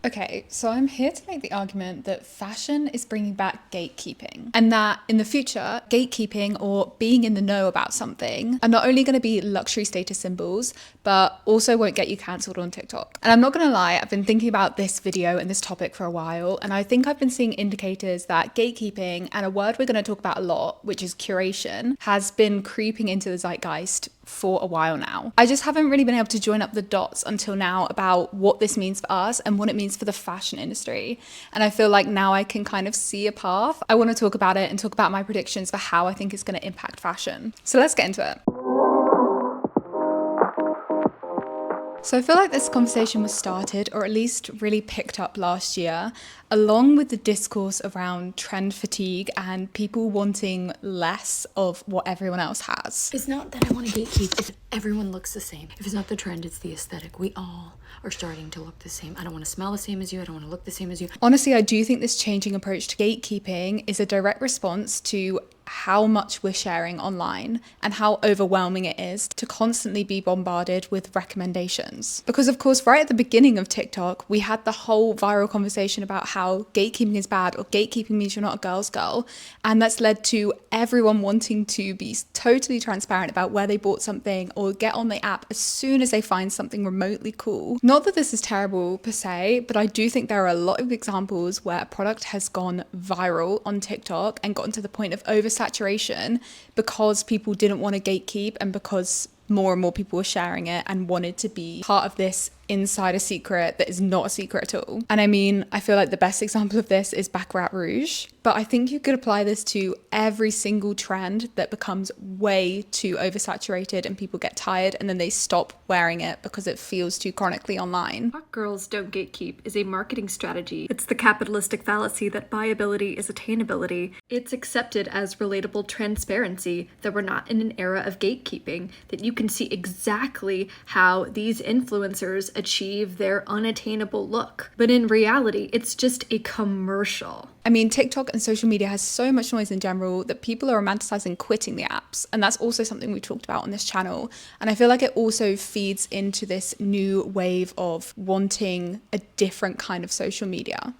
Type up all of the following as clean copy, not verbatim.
Okay, so I'm here to make the argument that fashion is bringing back gatekeeping, and that in the future, gatekeeping or being in the know about something are not only going to be luxury status symbols, but also won't get you cancelled on TikTok. And I'm not going to lie, I've been thinking about this video and this topic for a while, and I think I've been seeing indicators that gatekeeping, and a word we're going to talk about a lot, which is curation, has been creeping into the zeitgeist for a while now. I just haven't really been able to join up the dots until now about what this means for us and what it means for the fashion industry. And I feel like now I can kind of see a path. I want to talk about it and talk about my predictions for how I think it's going to impact fashion. So let's get into it. So I feel like this conversation was started, or at least really picked up last year, along with the discourse around trend fatigue and people wanting less of what everyone else has. It's not that I want to gatekeep if everyone looks the same. If it's not the trend, it's the aesthetic. We all are starting to look the same. I don't want to smell the same as you. I don't want to look the same as you. Honestly, I do think this changing approach to gatekeeping is a direct response to how much we're sharing online and how overwhelming it is to constantly be bombarded with recommendations. Because of course, right at the beginning of TikTok, we had the whole viral conversation about how gatekeeping is bad or gatekeeping means you're not a girl's girl. And that's led to everyone wanting to be totally transparent about where they bought something or get on the app as soon as they find something remotely cool. Not that this is terrible per se, but I do think there are a lot of examples where a product has gone viral on TikTok and gotten to the point of oversaturation because people didn't want to gatekeep and because more and more people were sharing it and wanted to be part of this insider secret that is not a secret at all. And I mean, I feel like the best example of this is Baccarat Rouge, but I think you could apply this to every single trend that becomes way too oversaturated and people get tired and then they stop wearing it because it feels too chronically online. Hot girls don't gatekeep is a marketing strategy. It's the capitalistic fallacy that buyability is attainability. It's accepted as relatable transparency that we're not in an era of gatekeeping, that you can see exactly how these influencers achieve their unattainable look. But in reality, it's just a commercial. I mean, TikTok and social media has so much noise in general that people are romanticizing quitting the apps. And that's also something we talked about on this channel. And I feel like it also feeds into this new wave of wanting a different kind of social media.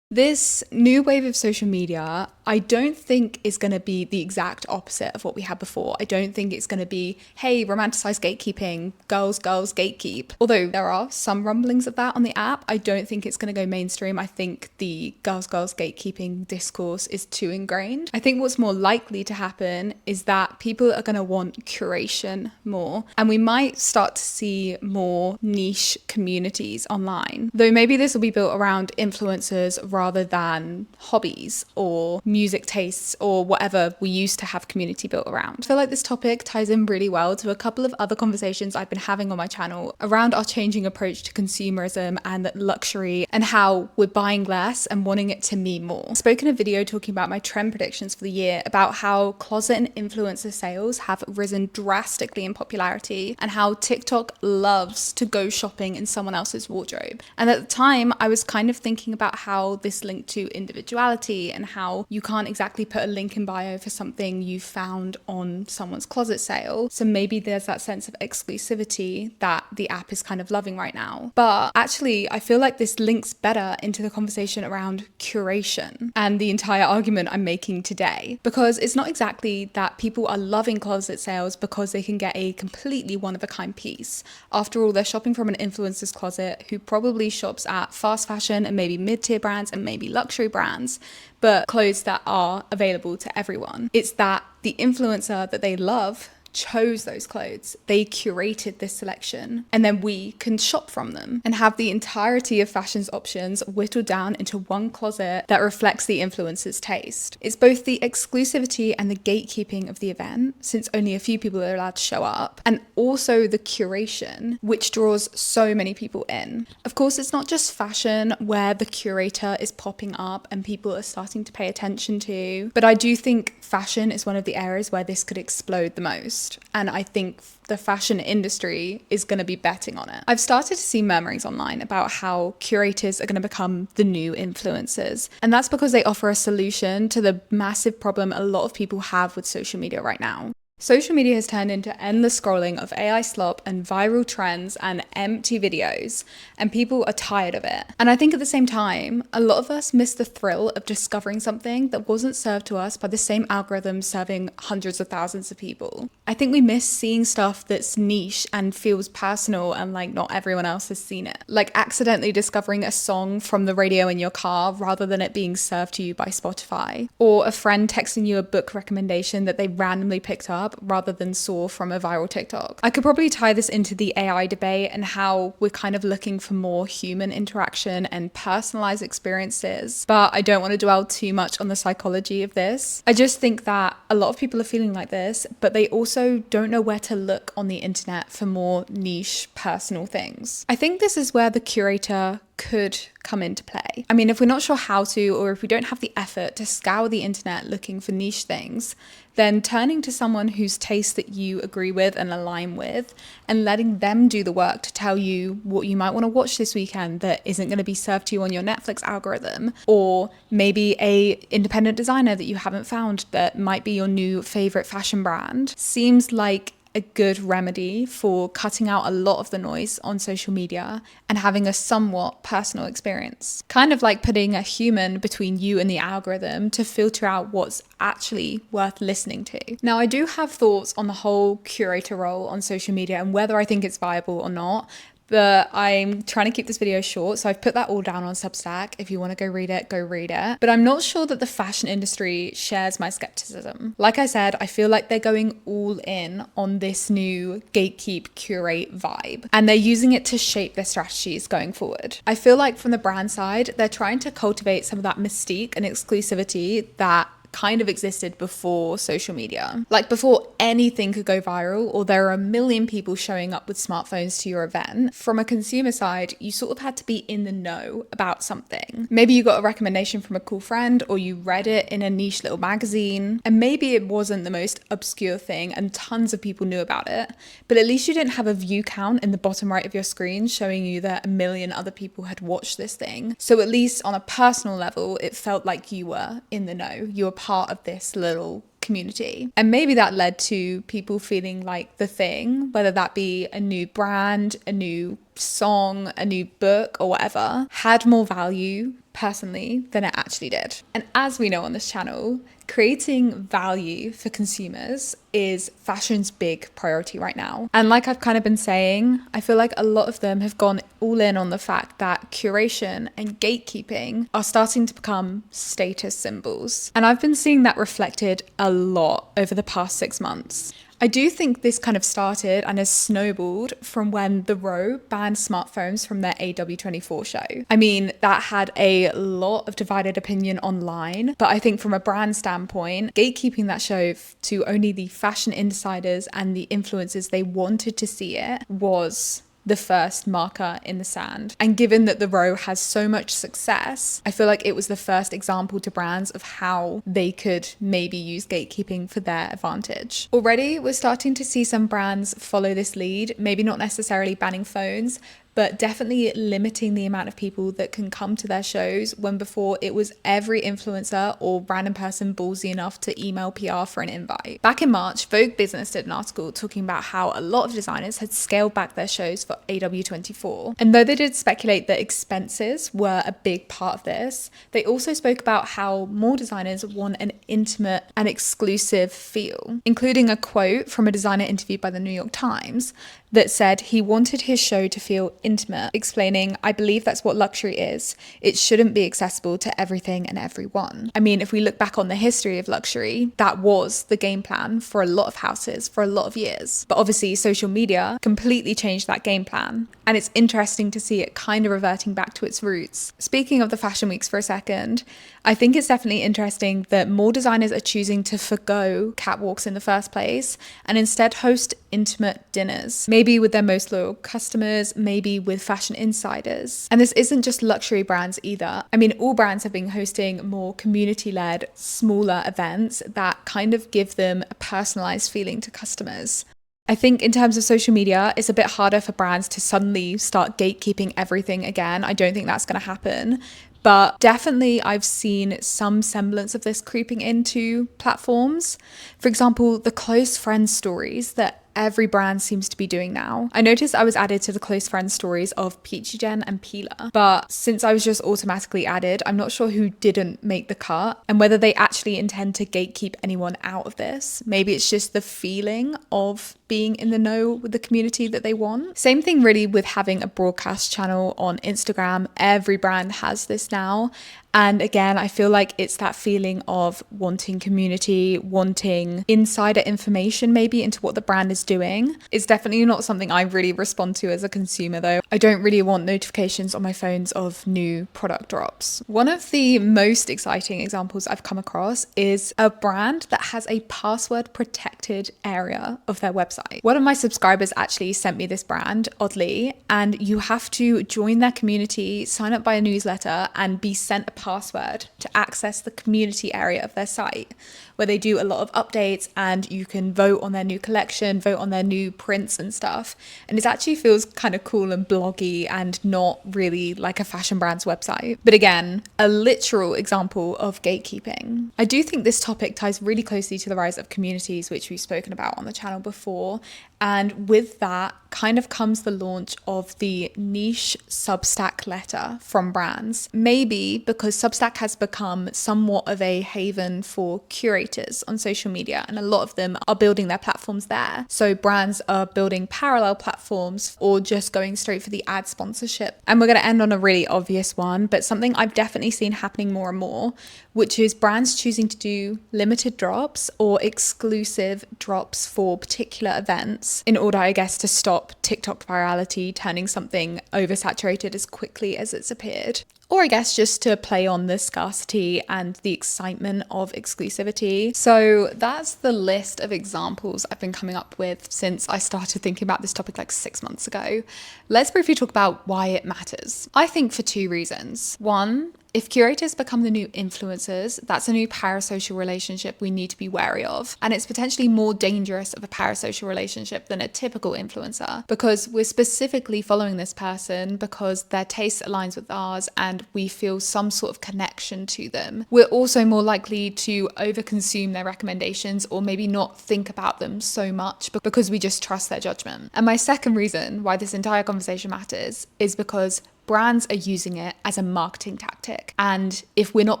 This new wave of social media, I don't think is going to be the exact opposite of what we had before. I don't think it's going to be, hey, romanticize gatekeeping, girls gatekeep. Although there are some rumblings of that on the app, I don't think it's going to go mainstream. I think the girls gatekeeping discourse is too ingrained. I think what's more likely to happen is that people are going to want curation more, and we might start to see more niche communities online. Though maybe this will be built around influencers rather than hobbies or music tastes or whatever we used to have community built around. I feel like this topic ties in really well to a couple of other conversations I've been having on my channel around our changing approach to consumerism and luxury and how we're buying less and wanting it to mean more. I spoke in a video talking about my trend predictions for the year about how closet and influencer sales have risen drastically in popularity and how TikTok loves to go shopping in someone else's wardrobe. And at the time, I was kind of thinking about how this linked to individuality and how you can't exactly put a link in bio for something you found on someone's closet sale. So maybe there's that sense of exclusivity that the app is kind of loving right now. But actually, I feel like this links better into the conversation around curation and the entire argument I'm making today. Because it's not exactly that people are loving closet sales because they can get a completely one-of-a-kind piece. After all, they're shopping from an influencer's closet who probably shops at fast fashion and maybe mid-tier brands and maybe luxury brands, but clothes that are available to everyone. It's that the influencer that they love chose those clothes. They curated this selection, and then we can shop from them and have the entirety of fashion's options whittled down into one closet that reflects the influencer's taste. It's both the exclusivity and the gatekeeping of the event, since only a few people are allowed to show up, and also the curation, which draws so many people in. Of course, it's not just fashion where the curator is popping up and people are starting to pay attention to, but I do think fashion is one of the areas where this could explode the most. And I think the fashion industry is going to be betting on it. I've started to see murmurings online about how curators are going to become the new influencers. And that's because they offer a solution to the massive problem a lot of people have with social media right now. Social media has turned into endless scrolling of AI slop and viral trends and empty videos, and people are tired of it. And I think at the same time, a lot of us miss the thrill of discovering something that wasn't served to us by the same algorithm serving hundreds of thousands of people. I think we miss seeing stuff that's niche and feels personal and like not everyone else has seen it. Like accidentally discovering a song from the radio in your car rather than it being served to you by Spotify. Or a friend texting you a book recommendation that they randomly picked up rather than saw from a viral TikTok. I could probably tie this into the AI debate and how we're kind of looking for more human interaction and personalized experiences, but I don't want to dwell too much on the psychology of this. I just think that a lot of people are feeling like this, but they also don't know where to look on the internet for more niche personal things. I think this is where the curator could come into play. I mean, if we're not sure how to, or if we don't have the effort to scour the internet looking for niche things, then turning to someone whose taste that you agree with and align with and letting them do the work to tell you what you might want to watch this weekend that isn't going to be served to you on your Netflix algorithm, or maybe a independent designer that you haven't found that might be your new favorite fashion brand, seems like a good remedy for cutting out a lot of the noise on social media and having a somewhat personal experience. Kind of like putting a human between you and the algorithm to filter out what's actually worth listening to. Now, I do have thoughts on the whole curator role on social media and whether I think it's viable or not, but I'm trying to keep this video short, so I've put that all down on Substack. If you want to go read it, go read it. But I'm not sure that the fashion industry shares my skepticism. Like I said, I feel like they're going all in on this new gatekeep curate vibe, and they're using it to shape their strategies going forward. I feel like from the brand side, they're trying to cultivate some of that mystique and exclusivity that kind of existed before social media. Like before anything could go viral or there are a million people showing up with smartphones to your event, from a consumer side, you sort of had to be in the know about something. Maybe you got a recommendation from a cool friend or you read it in a niche little magazine, and maybe it wasn't the most obscure thing and tons of people knew about it, but at least you didn't have a view count in the bottom right of your screen showing you that a million other people had watched this thing. So at least on a personal level, it felt like you were in the know. You were part of this little community. And maybe that led to people feeling like the thing, whether that be a new brand, a new song, a new book, or whatever, had more value personally than it actually did. And as we know on this channel, creating value for consumers is fashion's big priority right now. And like I've kind of been saying, I feel like a lot of them have gone all in on the fact that curation and gatekeeping are starting to become status symbols. And I've been seeing that reflected a lot over the past 6 months. I do think this kind of started and has snowballed from when The Row banned smartphones from their AW24 show. I mean, that had a lot of divided opinion online, but I think from a brand standpoint, gatekeeping that show to only the fashion insiders and the influencers they wanted to see it was the first marker in the sand. And given that The Row has so much success, I feel like it was the first example to brands of how they could maybe use gatekeeping for their advantage. Already, we're starting to see some brands follow this lead, maybe not necessarily banning phones, but definitely limiting the amount of people that can come to their shows, when before it was every influencer or random person ballsy enough to email PR for an invite. Back in March, Vogue Business did an article talking about how a lot of designers had scaled back their shows for AW24. And though they did speculate that expenses were a big part of this, they also spoke about how more designers want an intimate and exclusive feel, including a quote from a designer interviewed by the New York Times that said he wanted his show to feel intimate, explaining, "I believe that's what luxury is. It shouldn't be accessible to everything and everyone." I mean, if we look back on the history of luxury, that was the game plan for a lot of houses for a lot of years. But obviously social media completely changed that game plan. And it's interesting to see it kind of reverting back to its roots. Speaking of the fashion weeks for a second, I think it's definitely interesting that more designers are choosing to forgo catwalks in the first place and instead host intimate dinners, maybe with their most loyal customers, maybe with fashion insiders. And this isn't just luxury brands either. I mean, all brands have been hosting more community-led, smaller events that kind of give them a personalized feeling to customers. I think in terms of social media, it's a bit harder for brands to suddenly start gatekeeping everything again. I don't think that's going to happen. But definitely I've seen some semblance of this creeping into platforms. For example, the close friends stories that every brand seems to be doing now. I noticed I was added to the close friends stories of Peachy Jen and Pila, but since I was just automatically added, I'm not sure who didn't make the cut and whether they actually intend to gatekeep anyone out of this. Maybe it's just the feeling of being in the know with the community that they want. Same thing really with having a broadcast channel on Instagram. Every brand has this now. And again, I feel like it's that feeling of wanting community, wanting insider information maybe into what the brand is doing. It's definitely not something I really respond to as a consumer though. I don't really want notifications on my phones of new product drops. One of the most exciting examples I've come across is a brand that has a password protected area of their website. One of my subscribers actually sent me this brand, oddly, and you have to join their community, sign up by a newsletter, and be sent a password to access the community area of their site, where they do a lot of updates and you can vote on their new collection, vote on their new prints and stuff. And it actually feels kind of cool and bloggy and not really like a fashion brand's website. But again, a literal example of gatekeeping. I do think this topic ties really closely to the rise of communities, which we've spoken about on the channel before. And with that kind of comes the launch of the niche Substack letter from brands. Maybe because Substack has become somewhat of a haven for curators on social media, and a lot of them are building their platforms there. So brands are building parallel platforms or just going straight for the ad sponsorship. And we're going to end on a really obvious one, but something I've definitely seen happening more and more, which is brands choosing to do limited drops or exclusive drops for particular events in order, I guess, to stop TikTok virality turning something oversaturated as quickly as it's appeared. Or I guess just to play on the scarcity and the excitement of exclusivity. So that's the list of examples I've been coming up with since I started thinking about this topic like 6 months ago. Let's briefly talk about why it matters. I think for 2 reasons. One, if curators become the new influencers, that's a new parasocial relationship we need to be wary of. And it's potentially more dangerous of a parasocial relationship than a typical influencer, because we're specifically following this person because their taste aligns with ours and we feel some sort of connection to them. We're also more likely to overconsume their recommendations or maybe not think about them so much because we just trust their judgment. And my second reason why this entire conversation matters is because brands are using it as a marketing tactic. And if we're not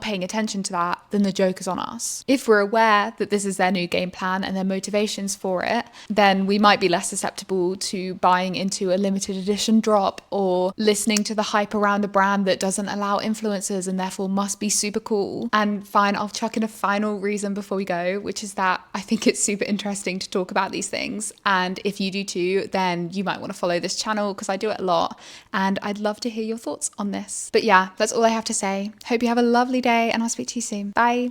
paying attention to that, then the joke is on us. If we're aware that this is their new game plan and their motivations for it, then we might be less susceptible to buying into a limited edition drop or listening to the hype around a brand that doesn't allow influencers and therefore must be super cool. And fine, I'll chuck in a final reason before we go, which is that I think it's super interesting to talk about these things. And if you do too, then you might want to follow this channel because I do it a lot and I'd love to hear your thoughts on this. But yeah, that's all I have to say. Hope you have a lovely day and I'll speak to you soon. Bye.